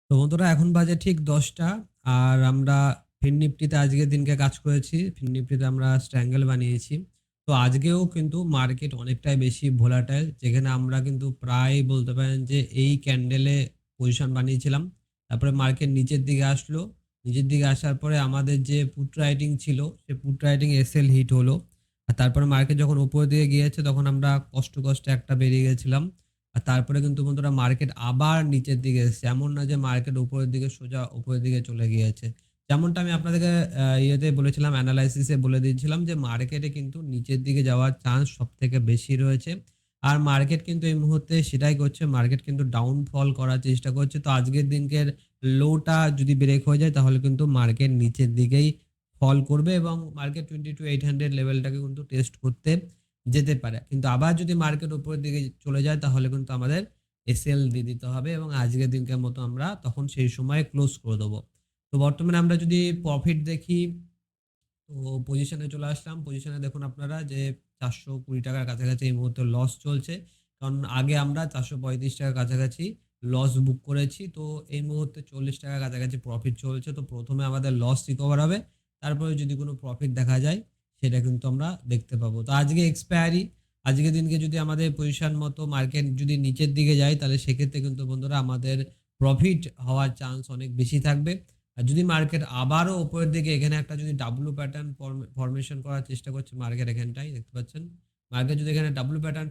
তো বন্ধুরা এখন বাজে ঠিক 10টা। আর আমরা ফিন নিফটিতে আজকের দিনকে কাজ করেছি। ফিন নিফটিতে আমরা স্ট্র্যাঙ্গেল বানিয়েছি। তো আজকেও কিন্তু মার্কেট অনেকটাই বেশি ভোলাটাইল, যেখানে আমরা কিন্তু প্রায় বলতে পারেন যে এই ক্যান্ডেলে পজিশন বানিয়েছিলাম। তারপরে মার্কেট নিচের দিকে আসলো। নিচের দিকে আসার পরে আমাদের যে পুট রাইটিং ছিল সে পুট রাইটিং এসএল হিট হলো। আর তারপরে মার্কেট যখন উপরের দিকে গিয়েছে তখন আমরা কষ্ট কষ্টে একটা বেরিয়ে গেছিলাম। আর তারপরে কিন্তু বন্ধুরা মার্কেট আবার নিচের দিকে এসেছে, এমন না যে মার্কেট উপরের দিকে সোজা উপরের দিকে চলে গিয়েছে। যেমনটা আমি আপনাদেরকে ইয়েতে বলেছিলাম, অ্যানালাইসিসে বলে দিয়েছিলাম যে মার্কেটে কিন্তু নিচের দিকে যাওয়ার চান্স সব থেকে বেশি রয়েছে। আর মার্কেট কিন্তু এই মুহূর্তে সেটাই করছে, মার্কেট কিন্তু ডাউনফল করার চেষ্টা করছে। তো আজকের দিনকের লোটা যদি ব্রেক হয়ে যায় তাহলে কিন্তু মার্কেট নিচের দিকেই ফল করবে এবং মার্কেট 22,800 লেভেলটাকে কিন্তু টেস্ট করতে যেতে পারে। কিন্তু আবার যদি মার্কেট উপরের দিকে চলে যায় তাহলে কিন্তু আমাদের এসএল দিয়ে দিতে হবে এবং আজকের দিনকার মতো আমরা তখন সেই সময় ক্লোজ করে দেবো। তো বর্তমানে আমরা যদি প্রফিট দেখি, তো পজিশনে চলে আসলাম। পজিশনে দেখুন আপনারা যে 420 টাকার কাছাকাছি এই মুহূর্তে লস চলছে। কারণ আগে আমরা 435 টাকার কাছাকাছি লস বুক করেছি। তো এই মুহূর্তে 40 টাকার কাছাকাছি প্রফিট চলছে। তো প্রথমে আমাদের লস রিকভার হবে, তারপরে যদি কোনো প্রফিট দেখা যায় সেটা কিন্তু আমরা দেখতে পাবো। তো আজকে এক্সপায়ারি, আজকের দিনকে যদি আমাদের পজিশন মতো মার্কেট যদি নিচের দিকে যায় তাহলে সেক্ষেত্রে কিন্তু বন্ধুরা আমাদের প্রফিট হওয়ার চান্স অনেক বেশি থাকবে। আর যদি মার্কেট আবারও উপরের দিকে এখানে একটা যদি ডাব্লু প্যাটার্ন ফরমেশন করার চেষ্টা করছে মার্কেট, এখানটাই দেখতে পাচ্ছেন মার্কেট যদি এখানে ডাব্লু প্যাটার্ন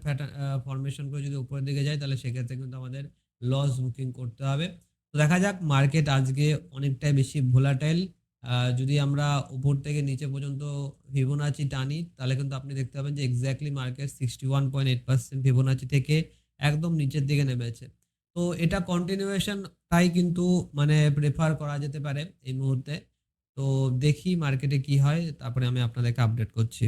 ফরমেশন করে যদি উপরের দিকে যায় তাহলে সেক্ষেত্রে কিন্তু আমাদের লস বুকিং করতে হবে। তো দেখা যাক, মার্কেট আজকে অনেকটাই বেশি ভোলাটাইল। যদি আমরা উপর থেকে নিচে পর্যন্ত ফিবোনাচি টানি তাহলে কিন্তু আপনি দেখতে পাবেন যে এক্স্যাক্টলি মার্কেট 61.8% ফিবোনাচি থেকে একদম নিচের দিকে নেমেছে। তো এটা কন্টিনিউয়েশন টাই কিন্তু মানে প্রেফার করা যেতে পারে এই মুহূর্তে। তো দেখি মার্কেটে কি হয়, তারপরে আমি আপনাদেরকে আপডেট করছি।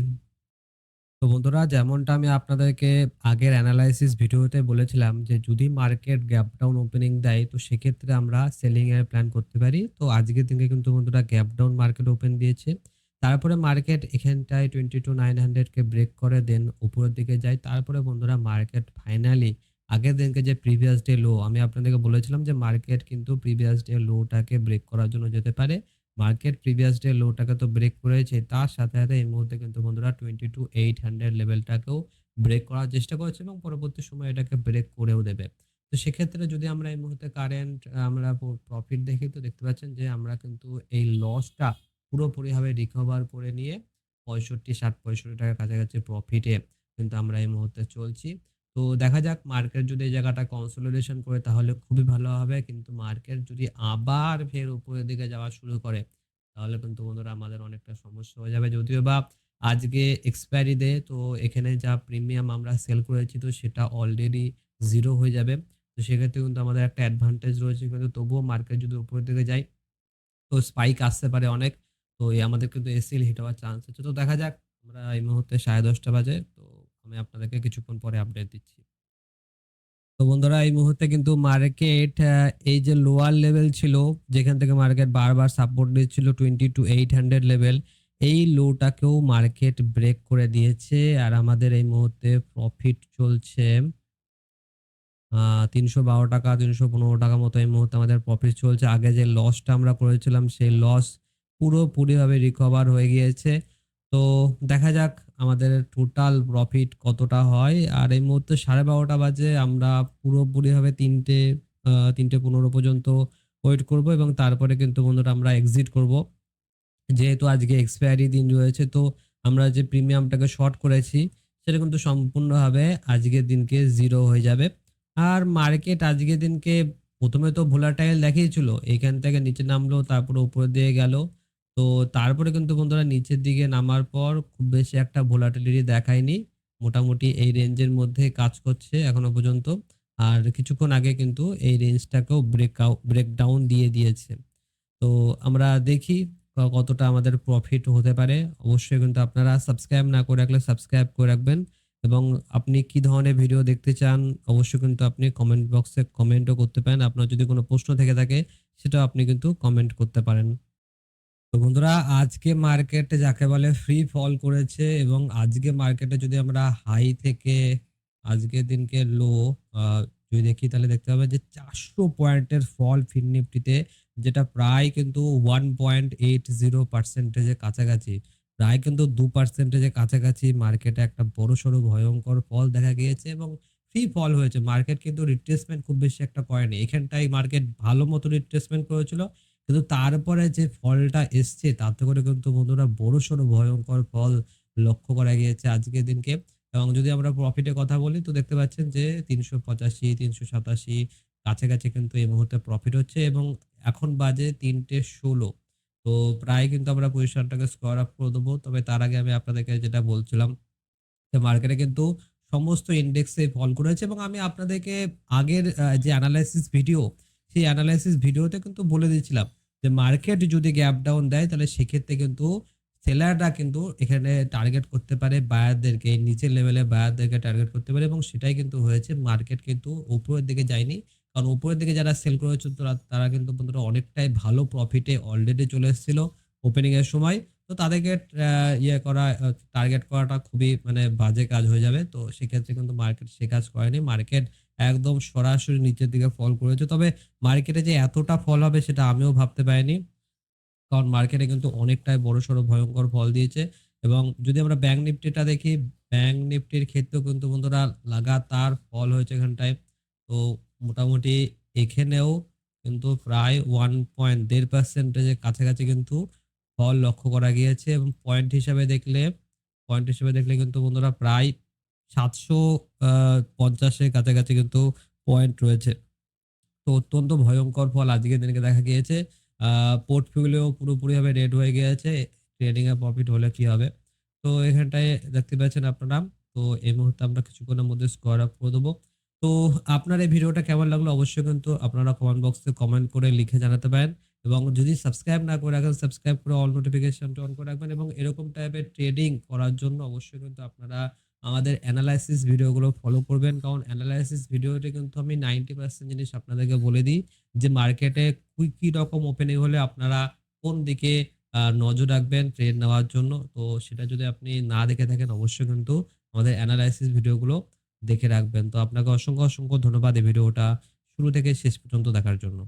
তো বন্ধুরা যেমনটা আমি আপনাদেরকে আগের অ্যানালাইসিস ভিডিওতে বলেছিলাম যে যদি মার্কেট গ্যাপ ডাউন ওপেনিং দেয় তো সেক্ষেত্রে আমরা সেলিং এর প্ল্যান করতে পারি। তো আজকের দিনে কিন্তু বন্ধুরা গ্যাপ ডাউন মার্কেট ওপেন দিয়েছে। তারপরে মার্কেট এখানটায় 22,900 কে ব্রেক করে দেন উপরের দিকে যায়। তারপরে বন্ধুরা মার্কেট ফাইনালি আগের দিনকে যে প্রিভিয়াস ডে লো, আমি আপনাদেরকে বলেছিলাম যে মার্কেট কিন্তু প্রিভিয়াস ডে লোটাকে ব্রেক করার জন্য যেতে পারে। মার্কেট প্রিভিয়াস ডে লোটাকে তো ব্রেক করেছে, তার সাথে সাথে এই মুহূর্তে কিন্তু বন্ধুরা 22,800 লেভেলটাকেও ব্রেক করার চেষ্টা করেছে এবং পরবর্তী সময় এটাকে ব্রেক করেও দেবে। তো সেক্ষেত্রে যদি আমরা এই মুহূর্তে কারেন্ট আমরা প্রফিট দেখি তো দেখতে পাচ্ছেন যে আমরা কিন্তু এই লসটা পুরোপুরিভাবে রিকভার করে নিয়ে 65, 60, 65 টাকার কাছাকাছি প্রফিটে কিন্তু আমরা এই মুহূর্তে চলছি। তো দেখা যাক মার্কেট যদি এই জায়গাটা কনসোলিডেশন করে তাহলে খুবই ভালো হবে, কিন্তু মার্কেট যদি আবার ফের উপরের দিকে যাওয়া শুরু করে তাহলে কিন্তু বন্ধুরা আমাদের অনেকটা সমস্যা হয়ে যাবে। যদিও বা আজকে এক্সপায়ারি ডে, তো এখানে যা প্রিমিয়াম আমরা সেল করেছি তো সেটা অলরেডি জিরো হয়ে যাবে। তো সেক্ষেত্রে কিন্তু আমাদের একটা অ্যাডভান্টেজ রয়েছে, কিন্তু তবুও মার্কেট যদি উপরের দিকে যায় তো স্পাইক আসতে পারে অনেক। তো আমাদের কিন্তু এসএল হিট হওয়ার চান্স আছে। তো দেখা যাক, আমরা এই মুহূর্তে 10:30 বাজে। তো আমি আপনাদেরকে কিছুক্ষণ পরে আপডেট দিচ্ছি। তো বন্ধুরা এই মুহূর্তে কিন্তু মার্কেট এই যে লোয়ার লেভেল ছিল যেখান থেকে মার্কেট বারবার সাপোর্ট দিচ্ছিল 22,800 লেভেল, এই লোটাকেও মার্কেট ব্রেক করে দিয়েছে। আর আমাদের এই মুহূর্তে প্রফিট চলছে 312 টাকা, 315 টাকা মতো এই মুহূর্তে আমাদের প্রফিট চলছে। আগে যে লসটা আমরা করেছিলাম সেই লস পুরোপুরিভাবে রিকভার হয়ে গিয়েছে। তো দেখা যাক আমাদের টোটাল প্রফিট কতটা হয়। আর এই মুহূর্তে 12:30 বাজে, আমরা পুরোপুরিভাবে 3:15 পর্যন্ত ওয়েট করব এবং তারপরে কিন্তু বন্ধুরা আমরা এক্সিট করব। যেহেতু আজকে এক্সপায়ারি দিন রয়েছে তো আমরা যে প্রিমিয়ামটাকে শর্ট করেছি সেটা কিন্তু সম্পূর্ণভাবে আজকের দিনকে জিরো হয়ে যাবে। আর মার্কেট আজকের দিনকে প্রথমে তো ভোলাটাইল দেখিয়েছিল, এখান থেকে নিচে নামলো তারপরে উপরের দিকে গেল। তো তারপরে কিন্তু বন্ধুরা নিচের দিকে নামার পর খুব বেশি একটা ভোলাটিলিটি দেখায়নি, মোটামুটি এই রেঞ্জের মধ্যে কাজ করছে এখনো পর্যন্ত। আর কিছুক্ষণ আগে কিন্তু এই রেঞ্জটাকেও ব্রেকডাউন দিয়ে দিয়েছে। তো আমরা দেখি কতটা আমাদের প্রফিট হতে পারে। অবশ্যই কিন্তু আপনারা সাবস্ক্রাইব না করে রাখলে সাবস্ক্রাইব করে রাখবেন এবং আপনি কি ধরনের ভিডিও দেখতে চান অবশ্যই কিন্তু আপনি কমেন্ট বক্সে কমেন্টও করতে পারেন। আপনার যদি কোনো প্রশ্ন থেকে থাকে সেটাও আপনি কিন্তু কমেন্ট করতে পারেন। তো বন্ধুরা আজকে মার্কেটে যাকে বলে ফ্রি ফল করেছে এবং আজকে মার্কেটে যদি আমরা হাই থেকে আজকের দিনকে লো যদি দেখি তাহলে দেখতে পাবেন যে 400 পয়েন্টের ফল ফিন নিফটিতে, যেটা প্রায় কিন্তু 1.80% এর কাছাকাছি। প্রায় কিন্তু 2% এর কাছাকাছি মার্কেটে একটা বড়সড় ভয়ংকর ফল দেখা গিয়েছে এবং ফ্রি ফল হয়েছে। মার্কেট কিন্তু রিট্রেসমেন্ট খুব বেশি একটা করেনি। এখানটায় মার্কেট ভালো মতো রিট্রেসমেন্ট করেছিল। কিন্তু তারপরে যে ফলটা এসছে তাতে করে কিন্তু বন্ধুরা বড়সড় ভয়ংকর ফল লক্ষ্য করা গিয়েছে আজকের দিনকে। এবং যদি আমরা প্রফিটের কথা বলি তো দেখতে পাচ্ছেন যে ৩৮৫, ৩৮৭ কাছাকাছি কিন্তু এই মুহূর্তে প্রফিট হচ্ছে এবং এখন বাজে ৩:১৬। তো প্রায় কিন্তু আমরা পজিশনটাকে স্কোয়ার আপ করে দেবো। তবে তার আগে আমি আপনাদেরকে যেটা বলছিলাম যে মার্কেটে কিন্তু সমস্ত ইন্ডেক্সে ফল করেছে এবং আমি আপনাদেরকে আগের যে এনালাইসিস ভিডিও, সেই এনালাইসিস ভিডিওতে কিন্তু বলে দিয়েছিলাম যে মার্কেট যদি গ্যাপ ডাউন দেয় তাহলে সেক্ষেত্রে কিন্তু সেলাররা কিন্তু এখানে টার্গেট করতে পারে বায়ারদেরকে, নিচের লেভেলে বায়ারদেরকে টার্গেট করতে পারে এবং সেটাই কিন্তু হয়েছে। মার্কেট কিন্তু উপরের দিকে যায়নি। কারণ উপরের দিকে যারা সেল করেছে তারা কিন্তু বন্ধুরা অনেকটাই ভালো প্রফিটে অলরেডি চলে এসেছিল ওপেনিং এর সময়। তো তাদেরকে টার্গেট করাটা খুবই মানে বাজে কাজ হয়ে যাবে। তো সেক্ষেত্রে কিন্তু মার্কেট সে কাজ করেনি। মার্কেট একদম সরাসরি নিচের দিকে ফল করেছে। তবে মার্কেটে যে এতটা ফল হবে সেটা আমিও ভাবতে পারিনি। কারণ মার্কেটে কিন্তু অনেকটাই বড়সড় ভয়ংকর ফল দিয়েছে এবং যদি আমরা ব্যাংক নিফটিটা দেখি, ব্যাংক নিফটির ক্ষেত্রেও কিন্তু বন্ধুরা লাগাতার ফল হয়েছে এখানটায়। তো মোটামুটি এখানেও কিন্তু প্রায় 1.৫% এর কাছাকাছি কিন্তু ফল লক্ষ্য করা গিয়েছে এবং পয়েন্ট হিসাবে দেখলে কিন্তু বন্ধুরা প্রায় ৭৫০ এর কাছাকাছি কিন্তু পয়েন্ট রয়েছে। তো অত্যন্ত ভয়ংকর ফল আজকের দিনকে দেখা গিয়েছে। আ পোর্টফোলিও পুরোপুরিভাবে রেড হয়ে গিয়েছে। ট্রেডিং এ প্রফিট হলে কি হবে? তো এখানটায় দেখতে পাচ্ছেন আপনারা। তো এই মুহূর্তে আমরা কিছুক্ষণের মধ্যে স্কোয়ার আপ করে দেবো। তো আপনার এই ভিডিওটা কেমন লাগলো অবশ্যই কিন্তু আপনারা কমেন্ট বক্সে কমেন্ট করে লিখে জানাতে পারেন এবং যদি সাবস্ক্রাইব না করে রাখেন সাবস্ক্রাইব করে অল নোটিফিকেশনটা অন করে রাখবেন এবং এরকম টাইপের ট্রেডিং করার জন্য অবশ্যই কিন্তু আপনারা আমাদের এনালাইসিস ভিডিওগুলো ফলো করবেন। কারণ এনালাইসিস ভিডিওতে কিন্তু আমি 90% জিনিস আপনাদেরকে বলে দিই যে মার্কেটে কি রকম ওপেনিং হলে আপনারা কোন দিকে নজর রাখবেন ট্রেড নেওয়ার জন্য। তো সেটা যদি আপনি না দেখে থাকেন অবশ্যই কিন্তু আমাদের এনালাইসিস ভিডিওগুলো দেখে রাখবেন। তো আপনাকে অসংখ্য ধন্যবাদ এই ভিডিওটা শুরু থেকে শেষ পর্যন্ত দেখার জন্য।